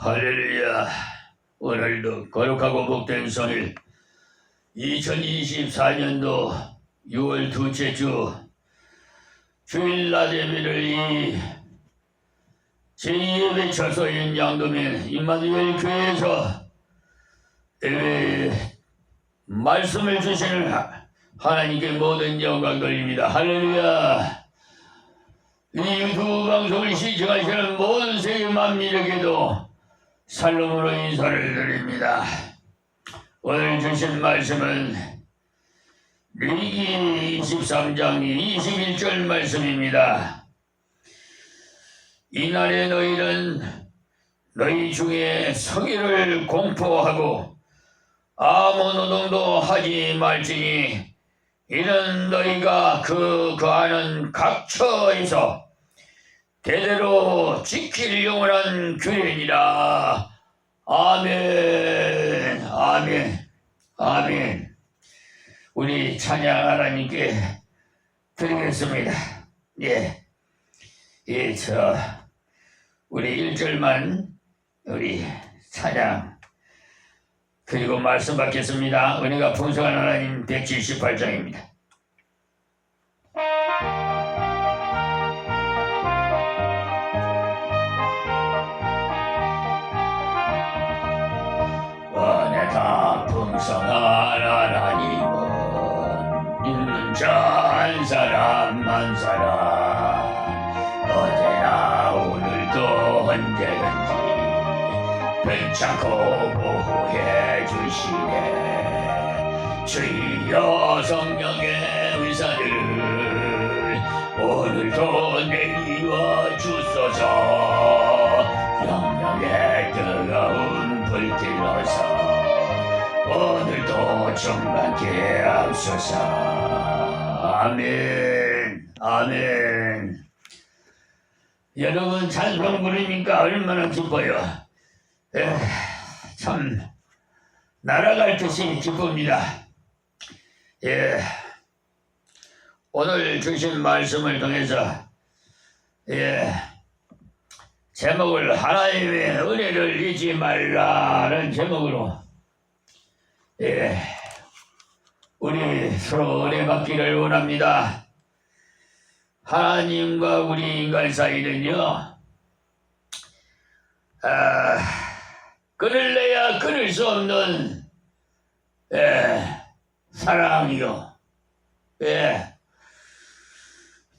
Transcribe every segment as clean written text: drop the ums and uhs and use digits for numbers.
할렐루야. 오늘도 거룩하고 복된 성일 2024년도 6월 둘째 주 주일 낮 예배를 이 제2예배 처소인 양도면 임마누엘 교회에서 예배 말씀을 주시는 하나님께 모든 영광 돌립니다. 할렐루야. 이 유튜브 방송을 시청하시는 모든 세계 만민에게도 살롬으로 인사를 드립니다. 오늘 주신 말씀은 레위기 23장 21절 말씀입니다. 이날에 너희는 너희 중에 서기를 공포하고 아무 노동도 하지 말지니 이는 너희가 그 거하는 각 처에서 대대로 지킬 영원한 규례니라. 아멘, 아멘, 아멘. 우리 찬양 하나님께 드리겠습니다. 우리 1절만 우리 찬양 그리고 말씀 받겠습니다. 은혜가 풍성한 하나님 178장입니다. 은혜가 풍성한 하나님은 있는 자 한 사람 한 사람 어제나 오늘도 언제든지 괜찮고 보호해 주시네. 주여 성령의 의사를 오늘도 내리워 주소서. 영령의 뜨거운 불길로서 오늘도 충만케 하옵소서. 아멘, 아멘. 여러분 찬송 부르니까 얼마나 기뻐요. 참 날아갈 듯이 기쁩니다. 오늘 주신 말씀을 통해서 제목을 하나님의 은혜를 잊지 말라는 제목으로 우리 서로 은혜 받기를 원합니다. 하나님과 우리 인간 사이는요 끊을래야 끊을 수 없는 사랑이요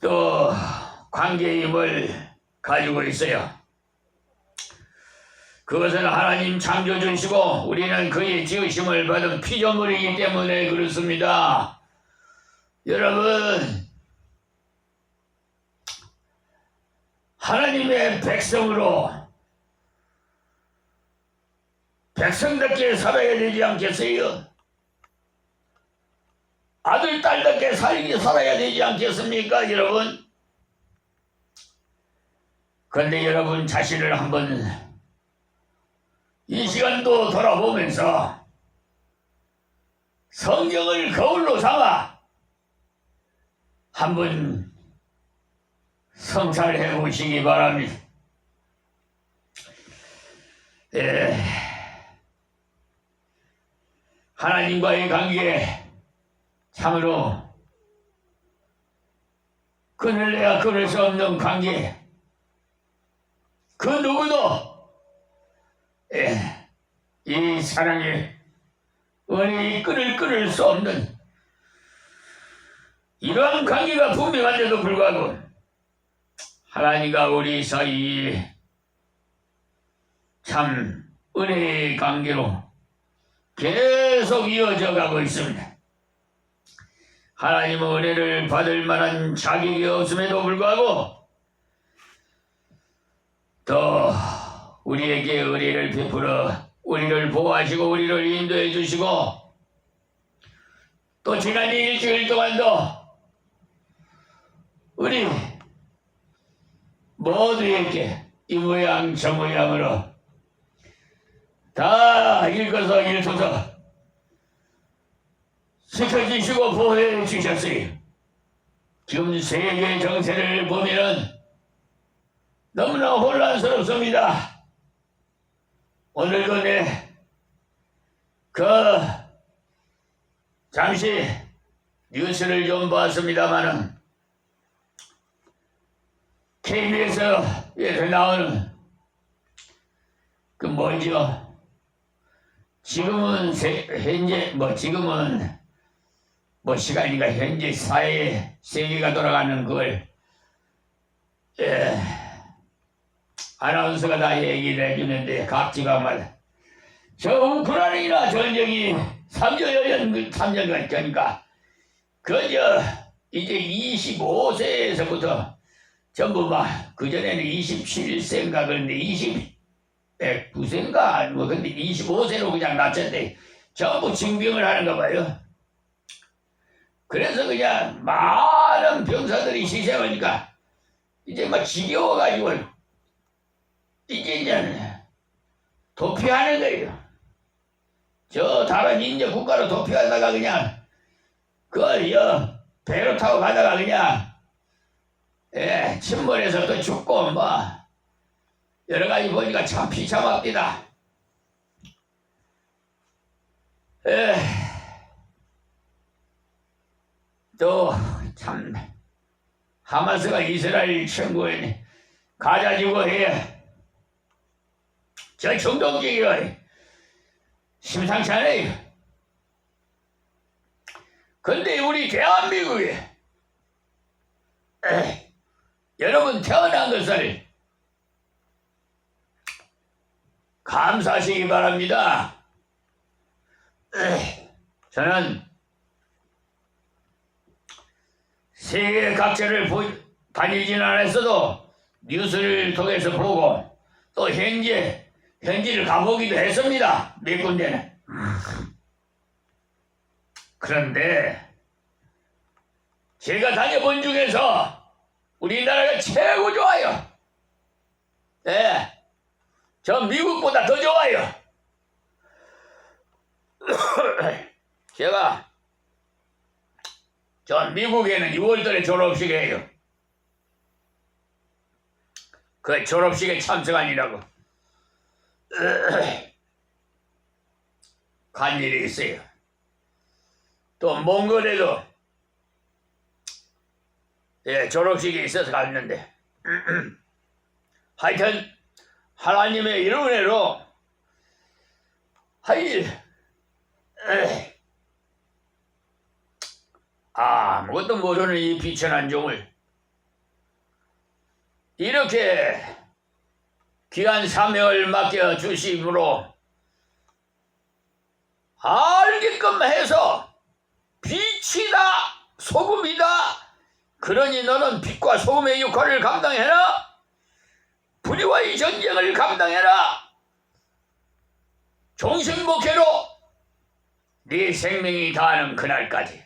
또 관계임을 가지고 있어요. 그것은 하나님 창조주시고 우리는 그의 지으심을 받은 피조물이기 때문에 그렇습니다. 여러분 하나님의 백성으로 백성답게 살아야 되지 않겠어요? 아들, 딸답게 살아야 되지 않겠습니까, 여러분? 그런데 여러분 자신을 한번 이 시간도 돌아보면서 성경을 거울로 삼아 한번 성찰해 보시기 바랍니다. 하나님과의 관계 참으로 끊을래야 끊을 수 없는 관계. 그 누구도 이 사랑의 은혜의 끊을 수 없는 이러한 관계가 분명한데도 불구하고 하나님과 우리 사이에 참 은혜의 관계로 계속 이어져 가고 있습니다. 하나님의 은혜를 받을 만한 자격이 없음에도 불구하고 또 우리에게 은혜를 베풀어 우리를 보호하시고 우리를 인도해 주시고 또 지난 일주일 동안도 우리 모두에게 이 모양 저 모양으로 다 읽어서 읽어서 지켜주시고 보호해 주셨어요. 지금 세계 정세를 보면은 너무나 혼란스럽습니다. 오늘도 잠시 뉴스를 좀 봤습니다만은 KBS에서 나오는 그 뭐죠? 지금은 지금은 시간이가 현재 사회 세계가 돌아가는 그걸 아나운서가 다 얘기를 해주는데 각지가 저 우크라이나 전쟁이 3년간 되니까 이제 25세에서부터 전부 그전에는 27세인가 그런데 29세인가 근데 25세로 그냥 낮췄대. 전부 징병을 하는가 봐요. 그래서 그냥 많은 병사들이 희생하니까 이제 지겨워가지고 이제 도피하는 거예요. 저 다른 인제 국가로 도피하다가 그냥 배로 타고 가다가 그냥 침몰해서 또 죽고 여러 가지 보니까 참 비참합니다. 또 참 하마스가 이스라엘 청구에 가자지고 저 중동지기가 심상치 않아요. 근데 우리 대한민국이 여러분 태어난 것을 감사하시기 바랍니다. 저는 세계 각지를 다니지는 않았어도 뉴스를 통해서 보고 또 현지를 가보기도 했습니다. 몇 군데는. 그런데 제가 다녀본 중에서 우리나라가 최고 좋아요. 저 미국보다 더 좋아요. 제가 저 미국에는 6월달에 졸업식이에요. 그 졸업식에 참석하느라고 간 일이 있어요. 또 몽골에도 졸업식이 있어서 갔는데 하여튼 하나님의 이런 은혜로 아무것도 모르는 이 비천한 종을 이렇게 귀한 사명을 맡겨주심으로 알게끔 해서 빛이다 소금이다 그러니 너는 빛과 소금의 역할을 감당해라. 불의와의 전쟁을 감당해라. 종신목회로 네 생명이 다하는 그날까지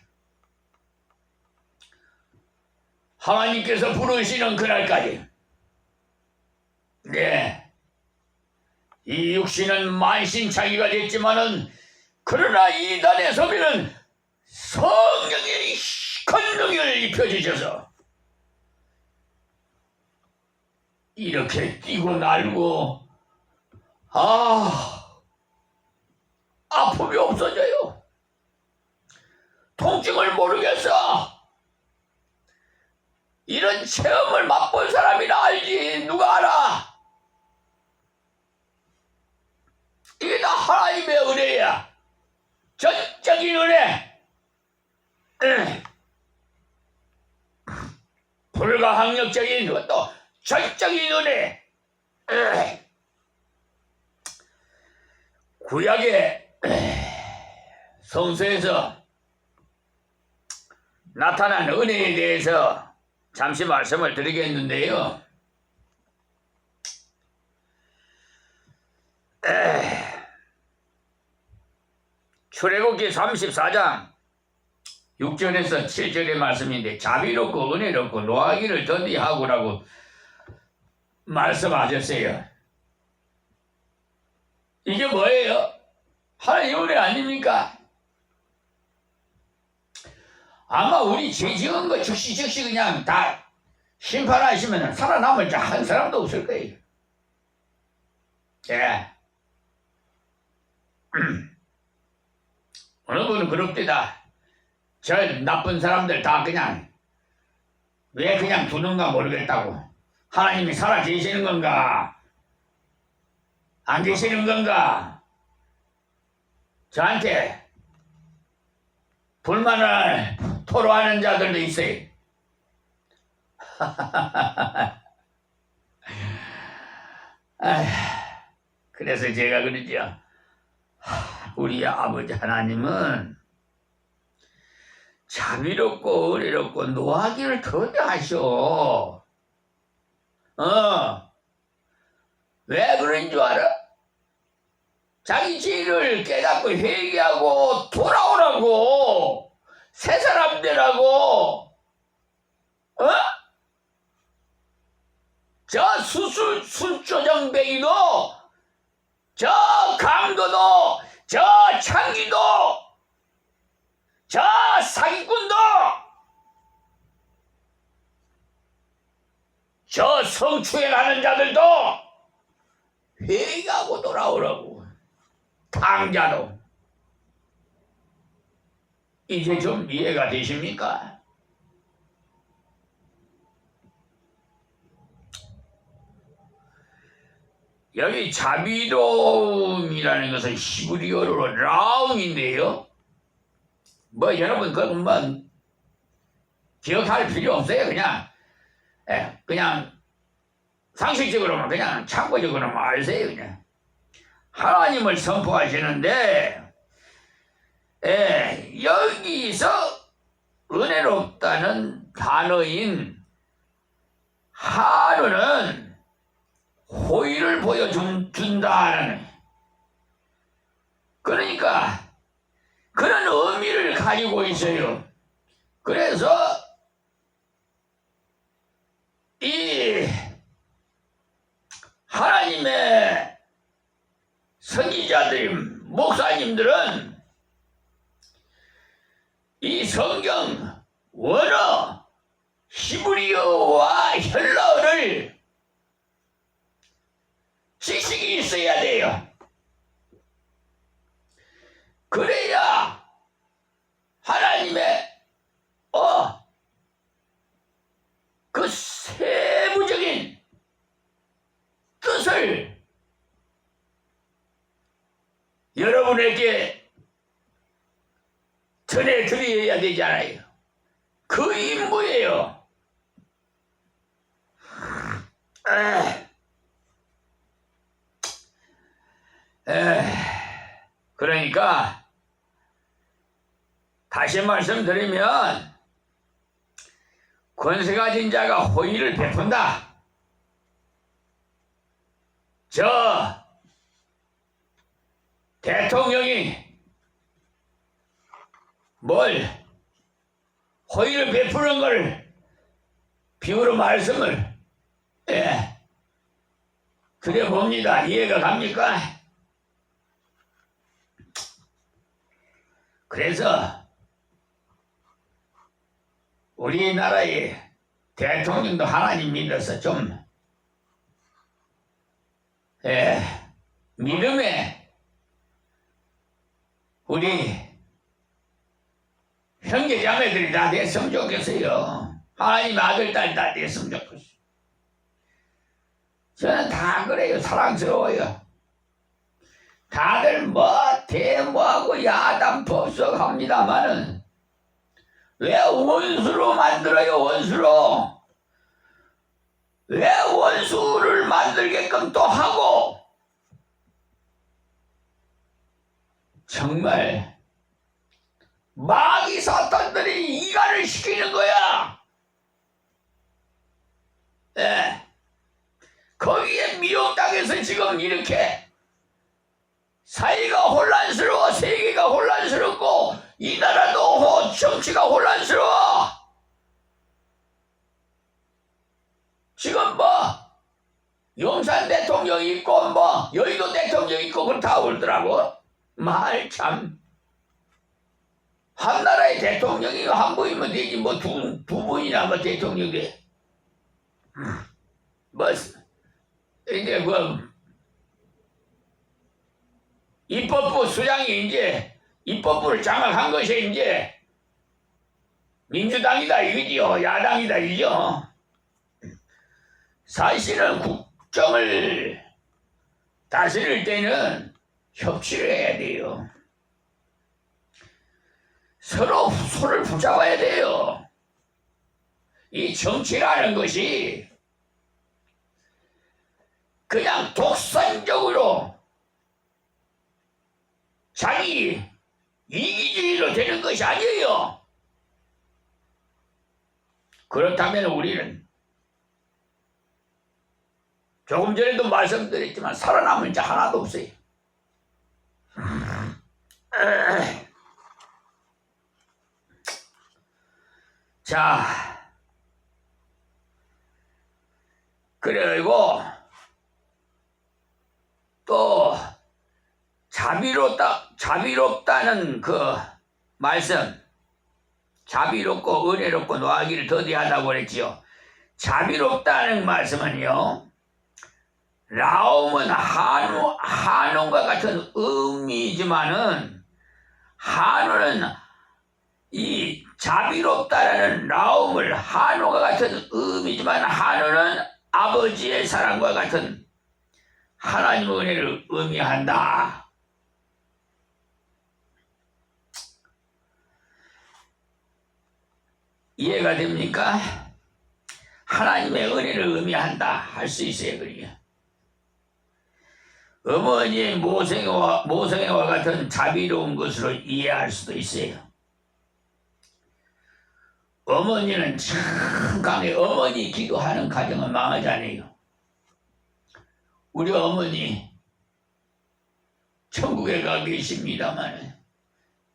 하나님께서 부르시는 그날까지 이 육신은 만신창이가 됐지만은 그러나 이 단의 소비는 성령의 권능을 입혀주셔서 이렇게 뛰고 날고 아픔이 없어져요. 통증을 모르겠어. 이런 체험을 맛본 사람이나 알지. 누가 알아? 이게 다 하나님의 은혜야. 전적인 은혜. 불가항력적인 것도 전적인 은혜. 구약의 성서에서 나타난 은혜에 대해서 잠시 말씀을 드리겠는데요. 출애굽기 34장 6절에서 7절의 말씀인데 자비롭고 은혜롭고 노하기를 더디하고라고 말씀하셨어요. 이게 뭐예요? 하나님 은혜 아닙니까? 아마 우리 죄 지은 거 즉시 그냥 다 심판하시면 살아남을 자 한 사람도 없을 거예요. 어느 분은 그럽디다. 저 나쁜 사람들 다 그냥 왜 그냥 두는가 모르겠다고. 하나님이 살아 계시는 건가? 안 계시는 건가? 저한테 불만을 토로하는 자들도 있어요. 그래서 제가 그러죠. 우리 아버지 하나님은 자비롭고 어리롭고 노하기를 더디 하셔. 왜 그런 줄 알아? 자기 죄를 깨닫고 회개하고 돌아오라고. 새 사람 되라고. 저 술조정뱅이도, 저 강도도, 저 창기도, 저 사기꾼도, 저 성추행하는 자들도 회개하고 돌아오라고. 당자도. 이제 좀 이해가 되십니까? 여기 자비로움이라는 것은 히브리어로 라움인데요. 뭐 여러분 그건 뭐 기억할 필요 없어요. 그냥 상식적으로만 그냥 참고적으로만 아세요. 그냥 하나님을 선포하시는데 여기서 은혜롭다는 단어인 하루는 호의를 보여준다는, 그러니까 그런 의미를 가지고 있어요. 그래서 이 하나님의 선지자들, 목사님들은 이 성경 원어 히브리어와 헬라어를 지식이 있어야 돼요. 그래야 하나님의 그 세부적인 뜻을 여러분에게 전해드려야 되잖아요. 그 임무예요. 그러니까 다시 말씀드리면 권세 가진 자가 호의를 베푼다. 저 대통령이 뭘 호의를 베푸는 걸 비유로 말씀을 드려봅니다. 이해가 갑니까? 그래서 우리나라의 대통령도 하나님 믿어서 좀 믿음에 우리 형제 자매들이 다 됐으면 좋겠어요. 하나님 아들 딸 다 됐으면 좋겠어요. 저는 다 그래요. 사랑스러워요. 다들 대모하고 야단 법석합니다마는 왜 원수로 만들어요? 원수로. 왜 원수를 만들게끔 또 하고. 정말 마귀 사탄들이 이간을 시키는 거야. 거기에 미혹당해서 지금 이렇게 사회가 혼란스러워. 세계가 혼란스럽고 이 나라도 정치가 혼란스러워. 지금 용산 대통령이 있고 여의도 대통령이 있고 그렇다 그러더라고. 말 참. 한 나라의 대통령이 한 분이면 되지 두 분이나 대통령이 돼. 이제 입법부 수장이 이제 입법부를 장악한 것이 이제 민주당이다 이거지요. 야당이다 이죠. 사실은 국정을 다스릴 때는 협치를 해야 돼요. 서로 손을 붙잡아야 돼요. 이 정치라는 것이 그냥 독선적으로 자기 이기주의로 되는 것이 아니에요. 그렇다면 우리는 조금 전에도 말씀드렸지만 살아남은 자 하나도 없어요. 자, 그리고 또 자비롭다는 그 말씀, 자비롭고 은혜롭고 노하기를 더디하다고 그랬지요. 자비롭다는 말씀은요, 라움은 한원과 같은 의미지만은 한원은 이 자비롭다라는 라움을 한원과 같은 의미지만 한원은 아버지의 사랑과 같은 하나님의 은혜를 의미한다. 이해가 됩니까? 하나님의 은혜를 의미한다 할 수 있어요. 그러게. 어머니의 모성애와 같은 자비로운 것으로 이해할 수도 있어요. 어머니는 참 강해. 어머니 기도하는 가정은 망하지 않아요. 우리 어머니 천국에 가 계십니다만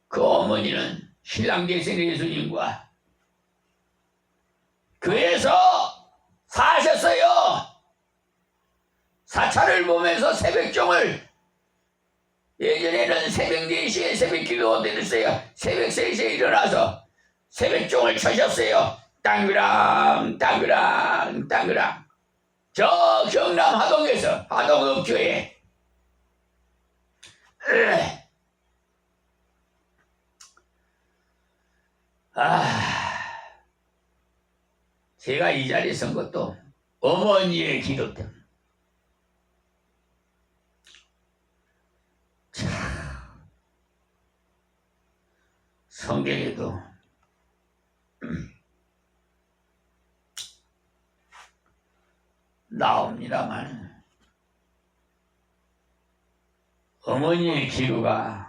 그 어머니는 신랑 대신 예수님과 교회에서 사셨어요. 사찰을 보면서 새벽종을 예전에는 새벽 4시에 새벽 기도 드렸어요. 새벽 3시에 일어나서 새벽종을 쳐셨어요. 땅그랑 땅그랑 땅그랑. 저 경남 하동에서 하동읍교회. 제가 이 자리에 선 것도 어머니의 기도 때문에. 성경에도 나옵니다만 어머니의 기도가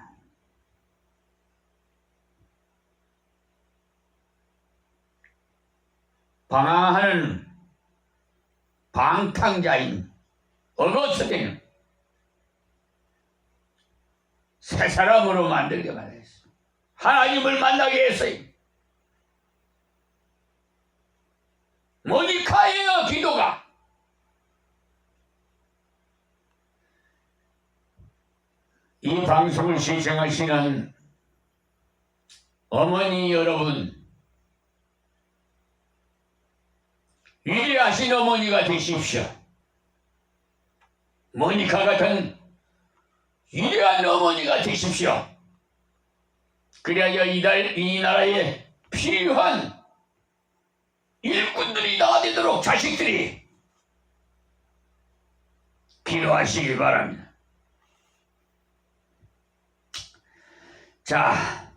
방황하는 방탕자인 어거스틴을 새 사람으로 만들게 말했어. 하나님을 만나게 했어요. 모니카예요, 기도가. 이 방송을 시청하시는 어머니 여러분, 위대하신 어머니가 되십시오. 모니카 같은 위대한 어머니가 되십시오. 그래야 이 나라에 필요한 일꾼들이 나되도록 자식들이 필요하시기 바랍니다. 자,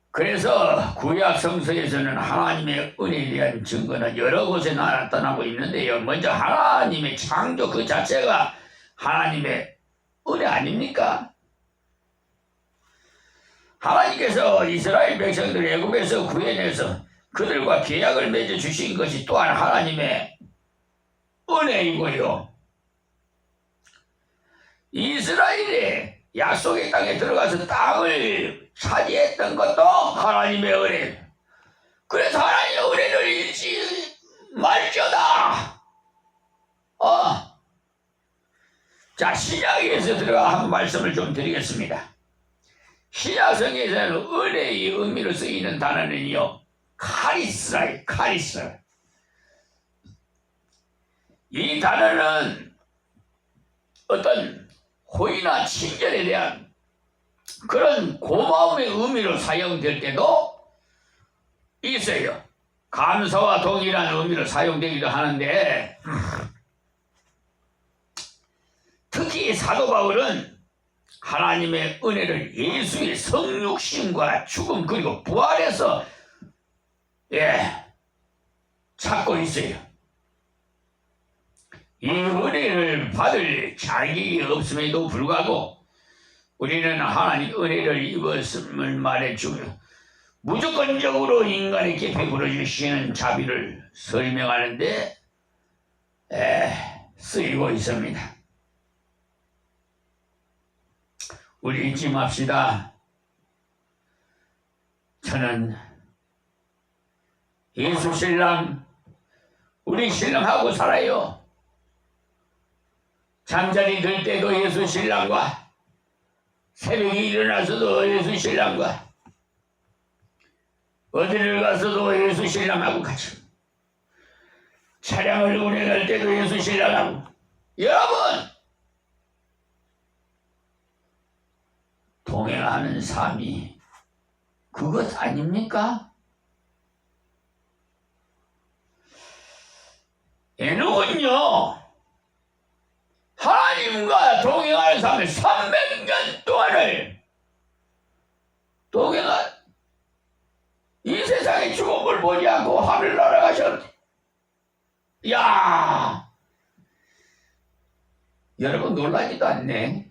그래서 구약 성서에서는 하나님의 은혜에 대한 증거는 여러 곳에 나타나고 있는데요. 먼저 하나님의 창조 그 자체가 하나님의 은혜 아닙니까? 하나님께서 이스라엘 백성들을 애굽에서 구해내서 그들과 계약을 맺어 주신 것이 또한 하나님의 은혜이고요. 이스라엘이 약속의 땅에 들어가서 땅을 차지했던 것도 하나님의 은혜. 그래서 하나님의 은혜를 잊지 말지어다. 자, 신약에서 들어가 한 말씀을 좀 드리겠습니다. 신약성에서는 은혜의 의미로 쓰이는 단어는요, 카리스라예요. 카리스. 이 단어는 어떤 호의나 친절에 대한 그런 고마움의 의미로 사용될 때도 있어요. 감사와 동일한 의미로 사용되기도 하는데, 특히 사도 바울은 하나님의 은혜를 예수의 성육신과 죽음 그리고 부활에서 찾고 있어요. 이 은혜를 받을 자격이 없음에도 불구하고 우리는 하나님 은혜를 입었음을 말해주며 무조건적으로 인간에게 베풀어 주시는 자비를 설명하는데 쓰이고 있습니다. 우리 잊지 맙시다. 저는 예수 신랑, 우리 신랑하고 살아요. 잠자리 들 때도 예수 신랑과, 새벽에 일어나서도 예수 신랑과, 어디를 가서도 예수 신랑하고 같이, 차량을 운행할 때도 예수 신랑하고. 여러분, 동행하는 삶이 그것 아닙니까? 에녹은요, 하나님과 동행하는 삶을 300년 동안을 동행한, 이 세상의 죽음을 보지 않고 하늘 날아가셨는데, 야, 여러분 놀라지도 않네.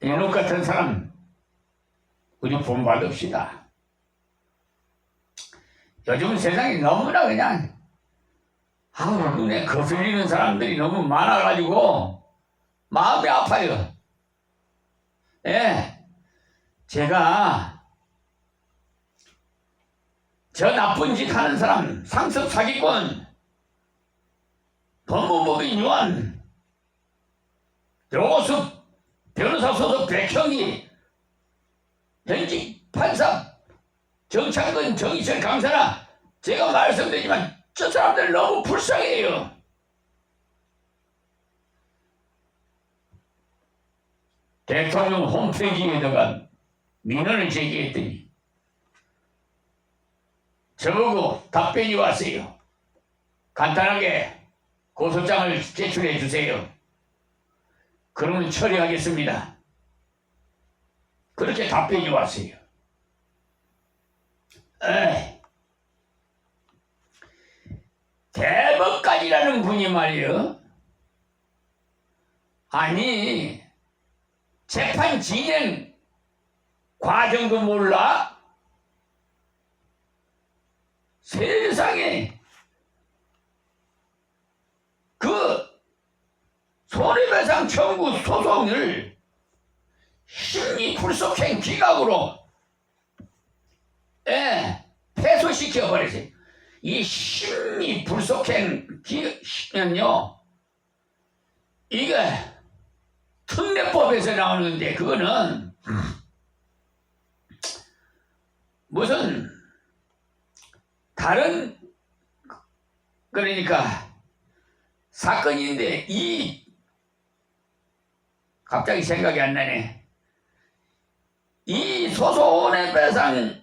에녹 같은 사람 우리 본받읍시다. 요즘 세상이 너무나 그냥 눈에 거슬리는 사람들이 너무 많아가지고 마음이 아파요. 제가 저 나쁜 짓 하는 사람, 상습 사기꾼, 법무법인 요한, 요고습 변호사 소속 백형이, 현직 판사 정창근 정의철 강사나 제가 말씀드리지만 저 사람들 너무 불쌍해요. 대통령 홈페이지에다가 민원을 제기했더니 저보고 답변이 왔어요. 간단하게 고소장을 제출해 주세요. 그러면 처리하겠습니다. 그렇게 답변이 왔어요. 대법관이라는 분이 말이요, 아니 재판 진행 과정도 몰라? 세상에 그 손해배상 청구 소송을 심리불속행 기각으로 패소시켜 버렸어요. 이 심리불속행 기각은요, 이게 특례법에서 나오는데 그거는 무슨 다른, 그러니까 사건인데, 갑자기 생각이 안 나네. 이 손해배상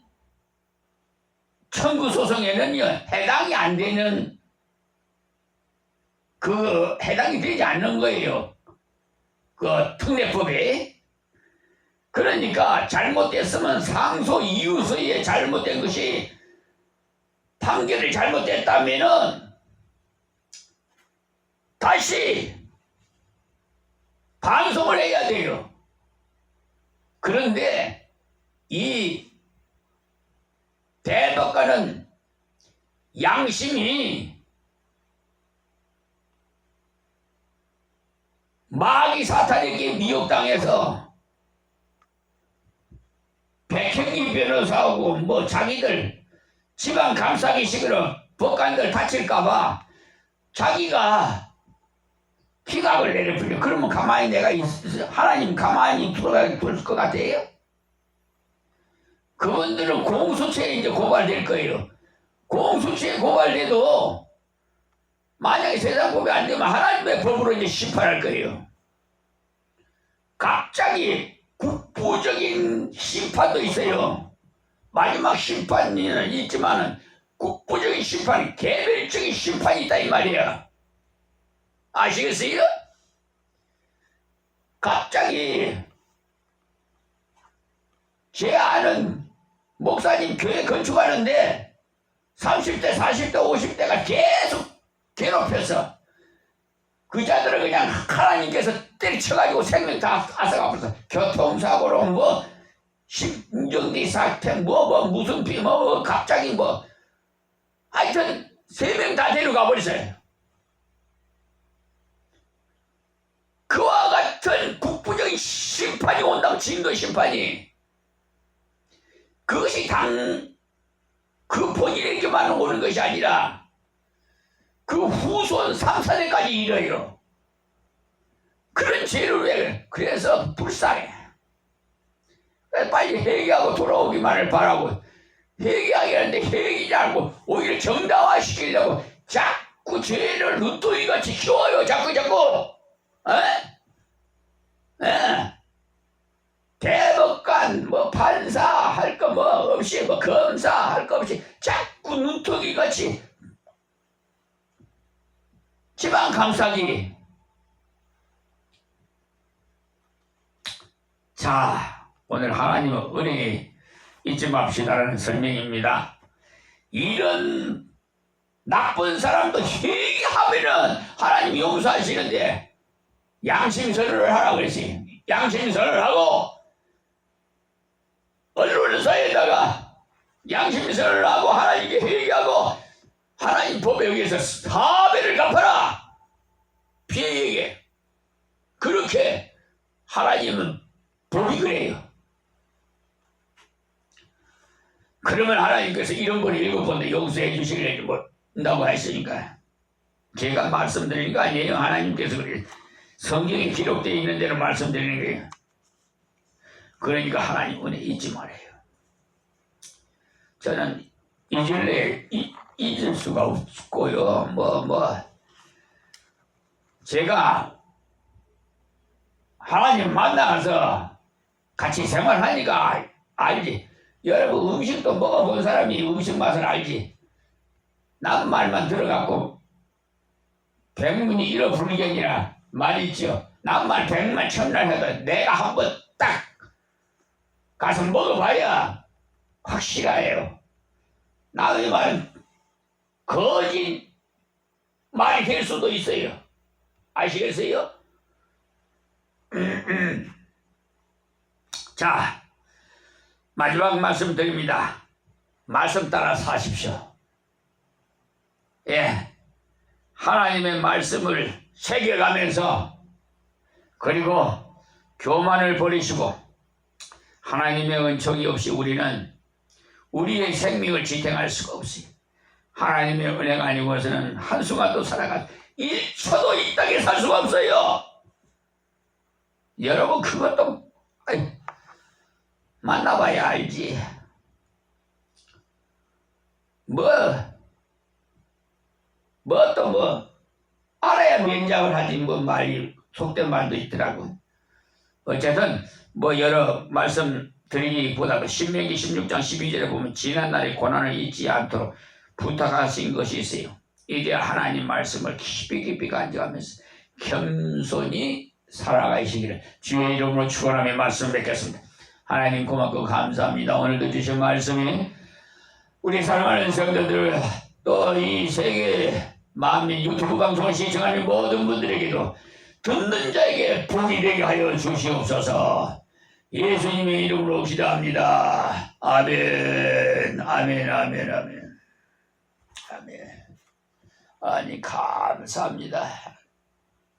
청구 소송에는요, 해당이 안 되는, 해당이 되지 않는 거예요. 그 특례법에. 그러니까 잘못됐으면 상소 이유서에 잘못된 것이 판결이 잘못됐다면은 다시 반송을 해야 돼요. 그런데 이 대법관은 양심이 마귀 사탄에게 미혹당해서 백형기 변호사하고 뭐 자기들 지방 감싸기식으로 법관들 다칠까봐 자기가 기각을 내려버려. 그러면 가만히 하나님 가만히 둘 것 같아요? 그분들은 공수처에 이제 고발될 거예요. 공수처에 고발돼도 만약에 세상 법이 안 되면 하나님의 법으로 이제 심판할 거예요. 갑자기 국부적인 심판도 있어요. 마지막 심판은 있지만은 국부적인 심판, 개별적인 심판이 있다 이 말이야. 아시겠어요? 갑자기 제 아는 목사님 교회 건축하는데 30대, 40대, 50대가 계속 괴롭혀서 그 자들을 그냥 하나님께서 때려쳐가지고 생명 다 앗아가면서 교통사고로 뭐 심정지 사태 무슨 비 갑자기 하여튼 3명 다 데려가 버렸어요. 그와 같은 국부적인 심판이 온다고 진도 심판이 그것이 그 본인에게만 오는 것이 아니라 그 후손 3, 4대까지 이뤄요. 그런 죄를 왜 그래서 불쌍해. 빨리 회개하고 돌아오기만을 바라고 회개하게 하는데 회개하지 않고 오히려 정당화시키려고 자꾸 죄를 눈덩이같이 키워요. 자꾸 대법관 판사 할 거 없이 검사 할 거 없이 자꾸 눈덩이같이 지방 감싸기. 자, 오늘 하나님의 은혜 잊지 맙시다라는 설명입니다. 이런 나쁜 사람도 회개하면은 하나님 용서하시는데 양심선언을 하라 그랬지. 양심선언을 하고 언론사에다가 양심선언을 하고 하나님께 회개하고 하나님 법에 의해서 사배를 갚아라. 피해에게. 그렇게 하나님은 법이 그래요. 그러면 하나님께서 이런 걸 7번도 용서해 주시기를 못한다고 했으니까 제가 말씀드리는 거 아니에요. 하나님께서 그래요. 성경에 기록되어 있는 대로 말씀드리는 거예요. 그러니까 하나님 은혜 잊지 말아요. 저는 잊을 수가 없고요. 제가 하나님 만나서 같이 생활하니까 알지. 여러분 음식도 먹어본 사람이 음식 맛을 알지. 남 말만 들어갖고 백문이 일어불견이라 말이죠. 남말 백만 천날 해도 내가 한번 딱 가서 먹어봐야 확실해요. 남의 말은 거짓 말이 될 수도 있어요. 아시겠어요? 자, 마지막 말씀 드립니다. 말씀 따라 사십시오. 예, 하나님의 말씀을 새겨가면서 그리고 교만을 버리시고 하나님의 은총이 없이 우리는 우리의 생명을 지탱할 수가 없어요. 하나님의 은혜가 아니고서는 한순간도 살아가 1초도 이 땅에 살 수가 없어요. 여러분 그것도 만나봐야 알지. 알아야 면장을 하지 말이 속된 말도 있더라고. 어쨌든 여러 말씀 드리기보다도 신명기 16장 12절에 보면 지난날의 고난을 잊지 않도록 부탁하신 것이 있어요. 이제 하나님 말씀을 깊이 간직하면서 겸손히 살아가시기를 주의 이름으로 축원하며 말씀 뵙겠습니다. 하나님 고맙고 감사합니다. 오늘도 주신 말씀이 우리 사랑하는 성도들 또 이 세계 만민 유튜브 방송을 시청하는 모든 분들에게도 듣는 자에게 복이 되게 하여 주시옵소서. 예수님의 이름으로 기도합니다. 아멘. 아멘. 아멘. 아멘. 아멘. 아니 감사합니다.